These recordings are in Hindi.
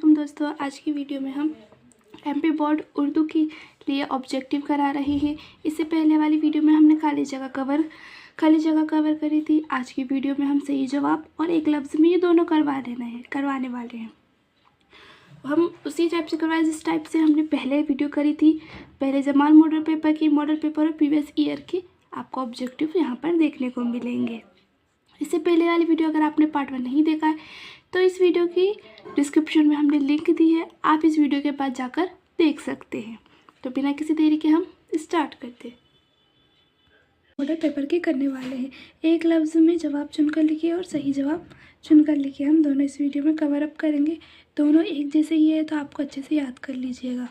वालेकुम दोस्तों। आज की वीडियो में हम एमपी बोर्ड उर्दू के लिए ऑब्जेक्टिव करा रहे हैं। इससे पहले वाली वीडियो में हमने खाली जगह कवर करी थी। आज की वीडियो में हम सही जवाब और एक लफ्ज़ में ये दोनों करवाने वाले हैं। हम उसी टाइप से करवाए जिस टाइप से हमने पहले वीडियो करी थी। पहले जमाल मॉडल पेपर और प्रीवियस ईयर के आपको ऑब्जेक्टिव यहाँ पर देखने को मिलेंगे। इससे पहले वाली वीडियो अगर आपने पार्ट 1 नहीं देखा है तो इस वीडियो की डिस्क्रिप्शन में हमने लिंक दी है, आप इस वीडियो के बाद जाकर देख सकते हैं। तो बिना किसी देरी के हम स्टार्ट करते हैं। मॉडल पेपर के करने वाले हैं। एक लफ्ज़ में जवाब चुनकर लिखिए और सही जवाब चुनकर लिखिए। हम दोनों इस वीडियो में कवर अप करेंगे। दोनों एक जैसे ही है तो आपको अच्छे से याद कर लीजिएगा।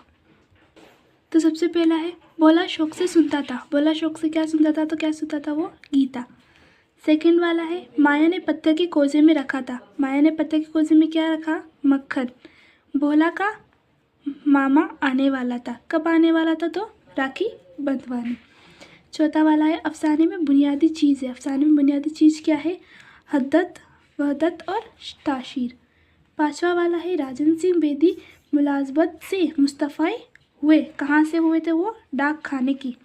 तो सबसे पहला है बोला शौक से सुनता था। बोला शौक से क्या सुनता था? तो क्या सुनता था वो? गीता। सेकंड वाला है माया ने पत्थर की कोजे में रखा था। माया ने पत्थर की कोजे में क्या रखा? मक्खन। भोला का मामा आने वाला था। कब आने वाला था? तो राखी बंधवाने। चौथा वाला है अफसाने में बुनियादी चीज़ है। अफसाने में बुनियादी चीज़ क्या है? हद्दत, वहदत और ताशीर। पांचवा वाला है राजन सिंह बेदी मुलाजमत से मुस्तफ़ा हुए। कहाँ से हुए थे वो? डाक खाने की।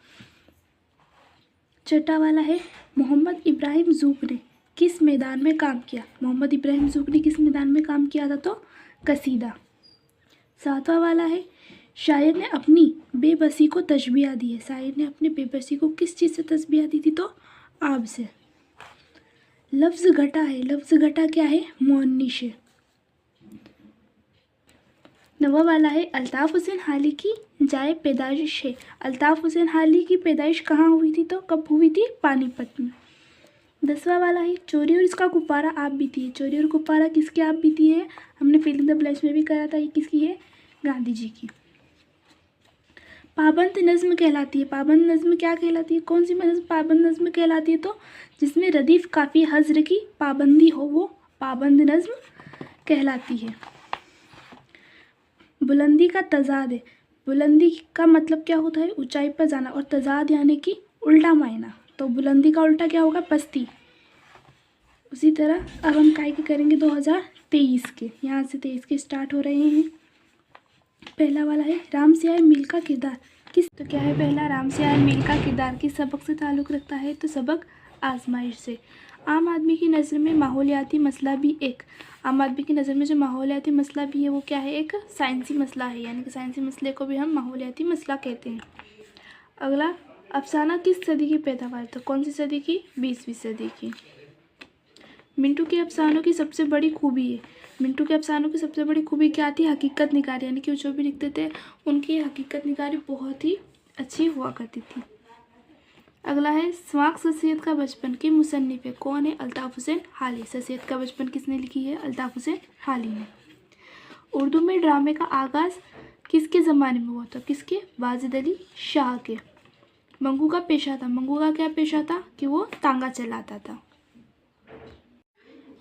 छठा वाला है मोहम्मद इब्राहिम ज़ूक ने किस मैदान में काम किया? मोहम्मद इब्राहिम ज़ूक ने किस मैदान में काम किया था? तो कसीदा। सातवां वाला है शायर ने अपनी बेबसी को तशबीह दी है। शायर ने अपनी बेबसी को किस चीज़ से तशबीह दी थी? तो आब से। लफ्ज़ घटा है। लफ्ज़ घटा क्या है? मुअन्निस है। नवा वाला है अल्ताफ़ हुसैन हाली की जाए पैदाइश है। अल्ताफ़ हुसैन हाली की पैदाइश कहाँ हुई थी? तो कब हुई थी? पानीपत में। 10वां वाला है चोरी और इसका कुप्पारा आप बीती है। चोरी और कुप्पारा किसकी आप बीती है? हमने फिल इन द ब्लैंक्स में भी करा था। ये किसकी है? गांधी जी की। पाबंद नज़्म कहलाती है। पाबंद नज़्म क्या कहलाती है? कौन सी नज़्म पाबंद नज़्म कहलाती है? तो जिसमें रदीफ काफ़ी हज़्र की पाबंदी हो वो पाबंद नज़्म कहलाती है। बुलंदी का तजाद है। बुलंदी का मतलब क्या होता है? ऊंचाई पर जाना। और तजाद यानी कि उल्टा मायना। तो बुलंदी का उल्टा क्या होगा? पस्ती। उसी तरह अब हम काय के करेंगे 2023 के। यहाँ से 23 के स्टार्ट हो रहे हैं। पहला वाला है राम से आए मील का किरदार किस? तो क्या है पहला? राम से आए मील का किरदार किस सबक से ताल्लुक़ रखता है? तो सबक आजमाइश से। आम आदमी की नज़र में माहौलियाती मसला भी एक आम आदमी की नज़र में जो माहौलियाती मसला भी है वो क्या है? एक साइंसी मसला है। यानी कि साइंसी मसले को भी हम माहौलियाती मसला कहते हैं। अगला अफसाना किस सदी की पैदावार? तो कौन सी सदी की? 20वीं सदी की। मिंटू के अफसानों की सबसे बड़ी खूबी है। मिंटू के अफसानों की सबसे बड़ी खूबी क्या थी? हकीकत निगारी। यानी कि वो जो भी लिखते थे उनकी हकीकत निगारी बहुत ही अच्छी हुआ करती थी। अगला है स्वाक सैयद का बचपन के मुसन्निफ है। कौन है? अल्ताफ़ हुसैन हाली। सैयद का बचपन किसने लिखी है? अल्ताफ़ हुसैन हाली ने। उर्दू में ड्रामे का आगाज़ किसके ज़माने में हुआ था? किसके? वाजिद अली शाह के। मंगू का पेशा था। मंगू का क्या पेशा था? कि वो तांगा चलाता था।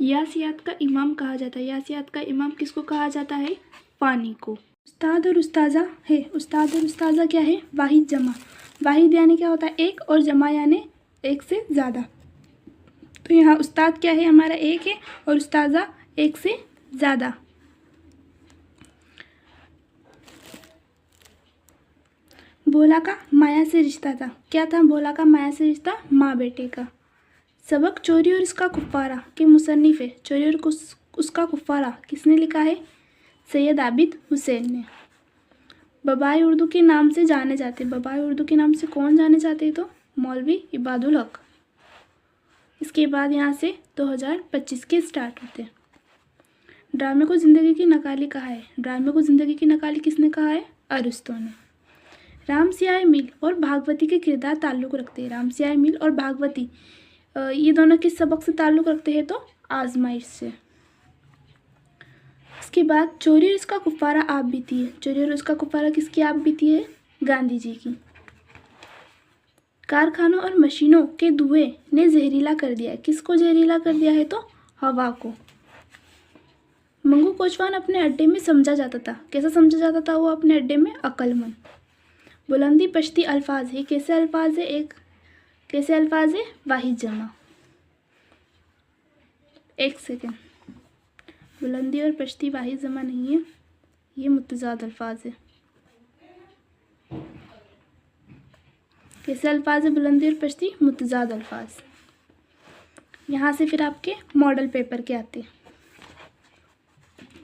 यासियात का इमाम कहा जाता है। यासियात का इमाम किसको कहा जाता है? पानी को। उस्ताद और उस्ताज़ा है। उस्ताद और उस्ताज़ा क्या है? वाहिद जमा। वाहिद यानी क्या होता है? एक, और जमा यानी एक से ज़्यादा। तो यहाँ उस्ताद क्या है? हमारा एक है, और उस्ताज़ा एक से ज़्यादा। भोला का माया से रिश्ता था। क्या था भोला का माया से रिश्ता? माँ बेटे का। सबक चोरी और इसका कुफ्फारा के मुसन्निफ है। चोरी और उसका कुफ्फारा किसने लिखा है? सैयद आबिद हुसैन ने। बबाई उर्दू के नाम से जाने जाते। बबाई उर्दू के नाम से कौन जाने जाते हैं? तो मौलवी इबादुल हक। इसके बाद यहाँ से 2025 के स्टार्ट होते हैं। ड्रामे को ज़िंदगी की नकाली कहा है। ड्रामे को ज़िंदगी की नकाली किसने कहा है? अरिस्तो ने। राम सियाह मील और भागवती के किरदार ताल्लुक़ रखते हैं। राम सियाह मील और भागवती ये दोनों किस सबक से ताल्लुक़ रखते हैं? तो आजमाइश से। इसके बाद चोरी और इसका कुफ्फारा आप बीती है। चोरी और उसका कुफ्फारा किसकी आप बीती है? गांधी जी की। कारखानों और मशीनों के धुएं ने जहरीला कर दिया है। किसको जहरीला कर दिया है? तो हवा को। मंगू कोचवान अपने अड्डे में समझा जाता था। कैसा समझा जाता था वो अपने अड्डे में? अक्लमंद। बुलंदी पश्ती अल्फाज है। कैसे अल्फाज है? कैसे अल्फाज है? वाहिद जमा। एक सेकेंड, बुलंदी और पश्ती वाहिद जमा नहीं है। ये मुतज़ाद अल्फाज है। कैसे अल्फाज है? बुलंदी और पश्ती, मुतज़ाद अल्फाज। यहाँ से फिर आपके मॉडल पेपर के आते हैं।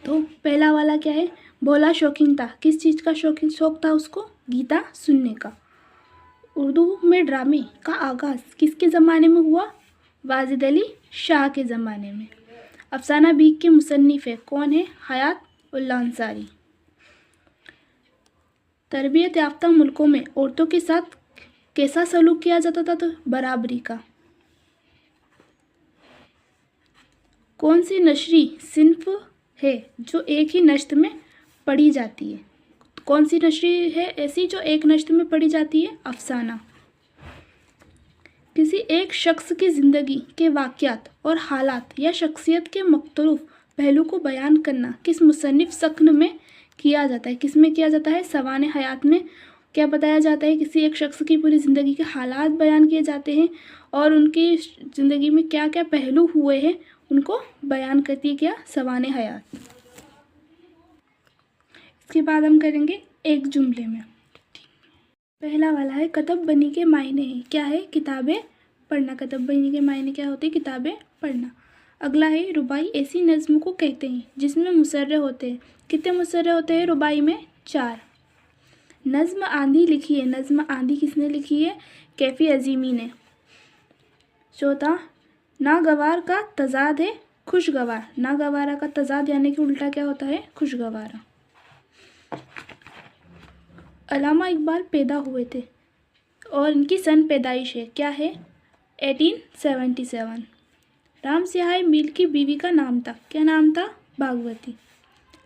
तो पहला वाला क्या है? भोला शौकीन था। किस चीज़ का शौक था उसको? गीता सुनने का। उर्दू में ड्रामे का आगाज़ किसके ज़माने में हुआ? वाजिद अली शाह के ज़माने में। अफसाना बीग के मुसन्निफ़ है कौन है? हयात उल्लाह अंसारी। तरबियत याफ्ता मुल्कों में औरतों के साथ कैसा सलूक किया जाता था? तो बराबरी का। कौन सी नशरी सिन्फ है जो एक ही नश्त में पढ़ी जाती है? कौन सी नशरी है ऐसी जो एक नश्त में पढ़ी जाती है? अफसाना। किसी एक शख्स की ज़िंदगी के वाक़यात और हालात या शख्सियत के मुख्तलिफ पहलू को बयान करना किस मुसन्निफ़ शक्ल में किया जाता है? किस में किया जाता है? सवाने हयात में क्या बताया जाता है? किसी एक शख्स की पूरी ज़िंदगी के हालात बयान किए जाते हैं और उनकी ज़िंदगी में क्या क्या पहलू हुए हैं उनको बयान करती है क्या? सवाने हयात। इसके बाद हम करेंगे एक जुमले में। पहला वाला है कतब बनी के मायने हैं। क्या है? किताबें पढ़ना। कतब बनी के मायने क्या होते हैं? किताबें पढ़ना। अगला है रुबाई ऐसी नज़्म को कहते हैं जिसमें मुसर्रे होते हैं। कितने मुसर्रे होते हैं रुबाई में? 4। नज़्म आंधी लिखी है। नज़्म आंधी किसने लिखी है? कैफ़ी अज़ीमी ने। चौथा नागवार का तजाद है खुशगवार। नागवारा का तजाद यानी कि उल्टा क्या होता है? खुशगवारा। अल्लामा इकबाल पैदा हुए थे और इनकी सन पैदाइश है क्या है? 1877। राम सिहाय मील की बीवी का नाम था। क्या नाम था? भागवती।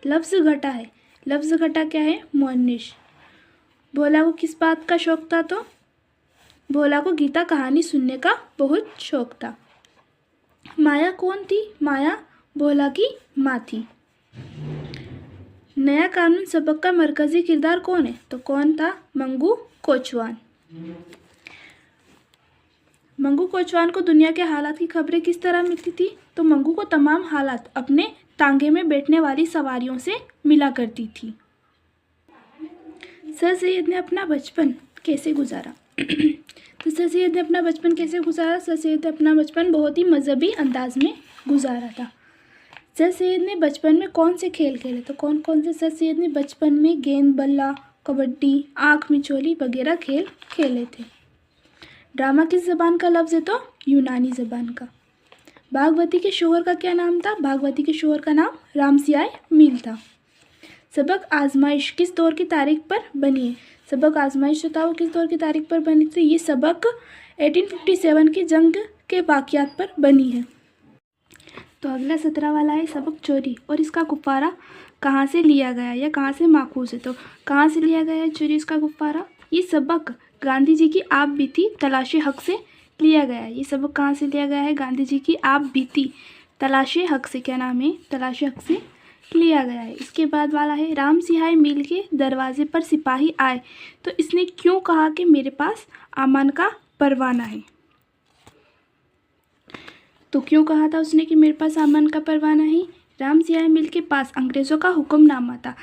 लफ्ज़ घटा है। लफ्ज़ घटा क्या है? मुअन्निस। भोला को किस बात का शौक़ था? तो भोला को गीता कहानी सुनने का बहुत शौक़ था। माया कौन थी? माया भोला की माँ थी। नया कानून सबक का मरकज़ी किरदार कौन है? तो कौन था? मंगू कोचवान। मंगू कोचवान को दुनिया के हालात की खबरें किस तरह मिलती थी? तो मंगू को तमाम हालात अपने तांगे में बैठने वाली सवारियों से मिला करती थी। सर सैयद ने अपना बचपन कैसे गुजारा? तो सर सैयद ने अपना बचपन कैसे गुजारा? सर सैयद ने अपना बचपन बहुत ही मजहबी अंदाज में गुजारा था। सर सैयद ने बचपन में कौन से खेल खेले? तो कौन कौन से सर सैयद ने बचपन में गेंद बल्ला, कबड्डी, आँख मिचोली वगैरह खेल खेले थे। ड्रामा किस ज़बान का लफ्ज़ है? तो यूनानी ज़बान का। भागवती के शोहर का क्या नाम था? भागवती के शोहर का नाम रामसियाय मील था। सबक आजमाइश किस दौर की तारीख पर बनी है? सबक आजमाइश जो था वो किस दौर की तारीख पर बनी थी? ये सबक 1857 की जंग के वाक़यात पर बनी है। तो अगला 17 वाला है सबक चोरी और इसका गुब्बारा कहाँ से लिया गया या कहाँ से माखूज़ है? तो कहाँ से लिया गया है चोरी इसका गुब्बारा? ये सबक गांधी जी की आप बीती तलाशे हक से लिया गया है। ये सबक कहाँ से लिया गया है? गांधी जी की आप बीती तलाशे हक से। क्या नाम है? तलाशे हक से लिया गया है। इसके बाद वाला है राम सिहाय मील के दरवाजे पर सिपाही आए तो इसने क्यों कहा कि मेरे पास अमन का परवाना है? तो क्यों कहा था उसने कि मेरे पास अमन का परवाना है? राम सिहाय मील के पास अंग्रेज़ों का हुक्मनामा था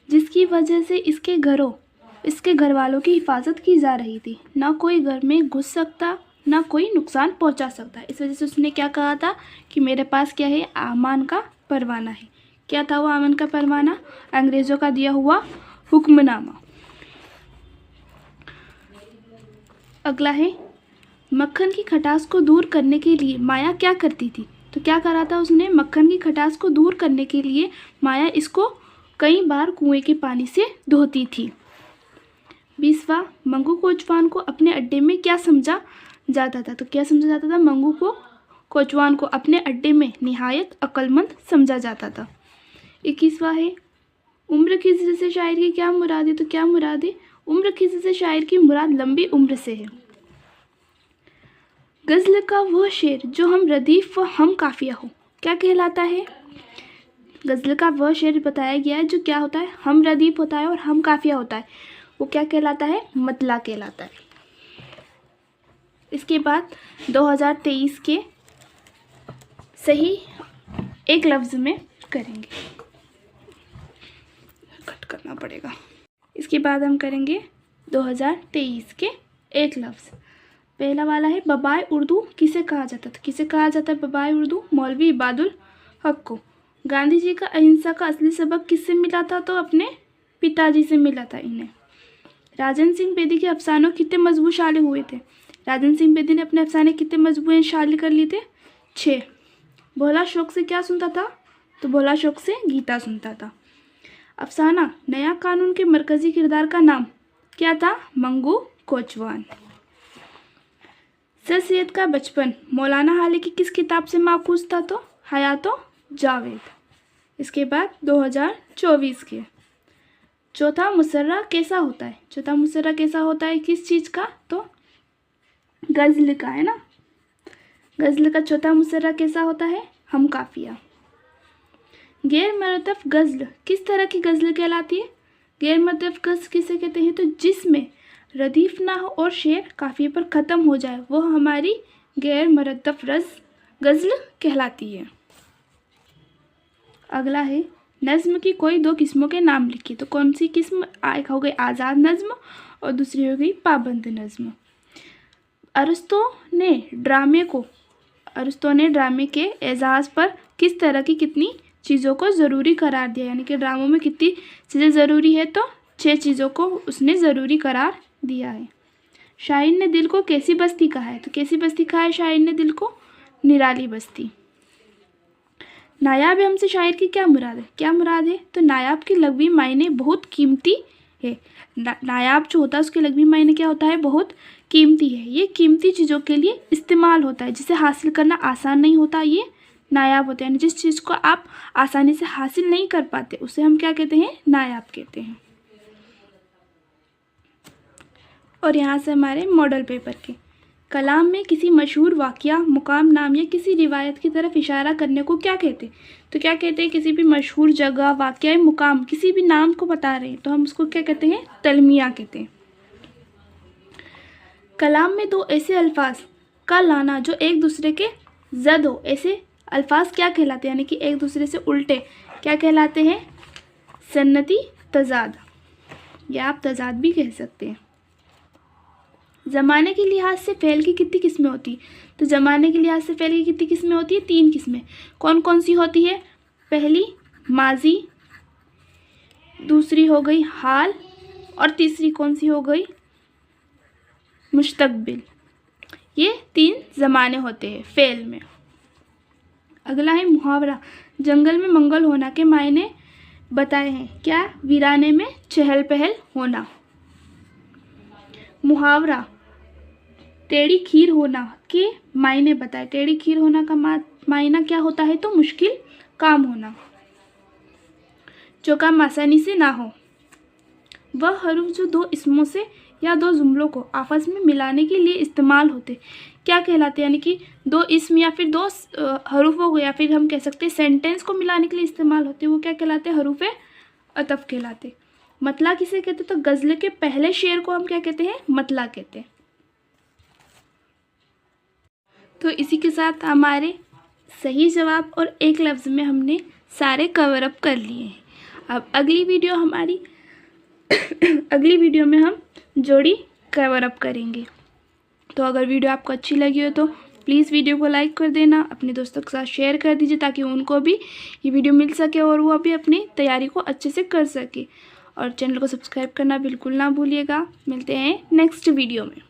जिसकी वजह से इसके घर वालों की हिफाजत की जा रही थी। ना कोई घर में घुस सकता, ना कोई नुकसान पहुंचा सकता। इस वजह से उसने क्या कहा था कि मेरे पास क्या है? अमन का परवाना है। क्या था वो अमन का परवाना? अंग्रेज़ों का दिया हुआ हुक्मनामा। अगला है मक्खन की खटास को दूर करने के लिए माया क्या करती थी? तो क्या करा था उसने? मक्खन की खटास को दूर करने के लिए माया इसको कई बार कुएं के पानी से धोती थी। 20वां मंगू कोचवान को अपने अड्डे में क्या समझा जाता था? तो क्या समझा जाता था? मंगू को कोचवान को अपने अड्डे में निहायत अक्लमंद समझा जाता था। 21वां है उम्र की इज़्ज़त से शायर की क्या मुराद है? तो क्या मुराद है? उम्र की इज़्ज़त से शायर की मुराद लंबी उम्र से है। गज़ल का वह शेर जो हम रदीफ व हम काफिया हो क्या कहलाता है? गज़ल का वह शेर बताया गया है जो क्या होता है? हम रदीफ होता है और हम काफिया होता है। वो क्या कहलाता है? मतला कहलाता है। इसके बाद 2023 के सही एक लफ्ज़ में करेंगे। करना पड़ेगा। इसके बाद हम करेंगे 2023 के एक लफ्ज़। पहला वाला है बबाए उर्दू किसे कहा जाता था। किसे कहा जाता है बबाए उर्दू? मौलवी इबादुल हक को। गांधी जी का अहिंसा का असली सबक किससे मिला था? तो अपने पिताजी से मिला था इन्हें। राजन सिंह बेदी के अफसानों कितने मजबूशाली हुए थे? राजन सिंह बेदी ने अपने अफसाने कितने मजबूशाली कर लिए थे? 6। भोला शौक से क्या सुनता था? तो भोला शौक से गीता सुनता था। अफसाना नया कानून के मरकजी किरदार का नाम क्या था? मंगू कोचवान। सर सैयद का बचपन मौलाना हाली की किस किताब से माखूज था? तो हयातो जावेद। इसके बाद 2024 के चौथा मुसर्रा कैसा होता है? चौथा मुसर्रा कैसा होता है किस चीज़ का? तो गज़ल का, है ना। गज़ल का चौथा मुसर्रा कैसा होता है? हम काफिया। गैर मरतब गज़ल किस तरह की गज़ल कहलाती है? गैर मरतब गज़ल किसे कहते हैं? तो जिसमें रदीफ ना हो और शेर काफिए पर ख़त्म हो जाए वो हमारी गैर मरतब गज़ल कहलाती है। अगला है नज़्म की कोई दो किस्मों के नाम लिखिए। तो कौन सी किस्म? एक हो गई आज़ाद नज़्म और दूसरी हो गई पाबंद नज़्म। अरस्तु ने ड्रामे के एजाज़ पर किस तरह की कितनी चीज़ों को ज़रूरी करार दिया? यानी कि ड्रामों में कितनी चीज़ें ज़रूरी है? तो 6 चीज़ों को उसने ज़रूरी करार दिया है। शायर ने दिल को कैसी बस्ती कहा है? तो कैसी बस्ती कहा है शायर ने दिल को? निराली बस्ती। नायाब हमसे शायर की क्या मुराद है? क्या मुराद है? तो नायाब के लग़वी मायने बहुत कीमती है। नायाब जो होता है उसके लग़वी मायने क्या होता है? बहुत कीमती है। ये कीमती चीज़ों के लिए इस्तेमाल होता है, जिसे हासिल करना आसान नहीं होता, ये नायाब होता है। यानी जिस चीज़ को आप आसानी से हासिल नहीं कर पाते उसे हम क्या कहते हैं? नायाब कहते हैं। और यहाँ से हमारे मॉडल पेपर के कलाम में किसी मशहूर वाक़या, मुकाम, नाम या किसी रिवायत की तरफ इशारा करने को क्या कहते हैं? तो क्या कहते हैं? किसी भी मशहूर जगह, वाक़या, मुकाम, किसी भी नाम को बता रहे हैं तो हम उसको क्या कहते हैं? तलमिया कहते हैं। कलाम में दो ऐसे अल्फाज का लाना जो एक दूसरे के ज़द हो, ऐसे अल्फाज क्या कहलाते हैं? यानी कि एक दूसरे से उल्टे क्या कहलाते हैं? सन्नती तज़ाद, या आप तज़ाद भी कह सकते हैं। ज़माने के लिहाज से फ़ेल की कितनी किस्में होती हैं? तो ज़माने के लिहाज से फ़ेल की कितनी किस्में होती है? 3 किस्में। कौन कौन सी होती है? पहली माजी, दूसरी हो गई हाल और तीसरी कौन सी हो गई? मुस्तकबिल। ये 3 ज़माने होते हैं फ़ेल में। अगला है मुहावरा। जंगल में मंगल होना के मायने बताए हैं। क्या? वीराने में चहल पहल होना। मुहावरा टेढ़ी खीर होना के मायने बताए। टेढ़ी खीर होना का मायना क्या होता है? तो मुश्किल काम होना, जो काम आसानी से ना हो। वह हरूफ जो 2 इसमों से या 2 जुमलों को आपस में मिलाने के लिए इस्तेमाल होते क्या कहलाते? यानी कि 2 इसम या फिर 2 हरूफों को, या फिर हम कह सकते हैं सेंटेंस को मिलाने के लिए इस्तेमाल होते, वो क्या कहलाते? हरूफे अतफ कहलाते। मतला किसे कहते? तो गज़ल के पहले शेर को हम क्या कहते हैं? मतला कहते हैं। तो इसी के साथ हमारे सही जवाब और एक लफ्ज़ में हमने सारे कवर अप कर लिए हैं। अब अगली वीडियो में हम जोड़ी कवर अप करेंगे। तो अगर वीडियो आपको अच्छी लगी हो तो प्लीज़ वीडियो को लाइक कर देना, अपने दोस्तों के साथ शेयर कर दीजिए ताकि उनको भी ये वीडियो मिल सके और वो भी अपनी तैयारी को अच्छे से कर सके। और चैनल को सब्सक्राइब करना बिल्कुल ना भूलिएगा। मिलते हैं नेक्स्ट वीडियो में।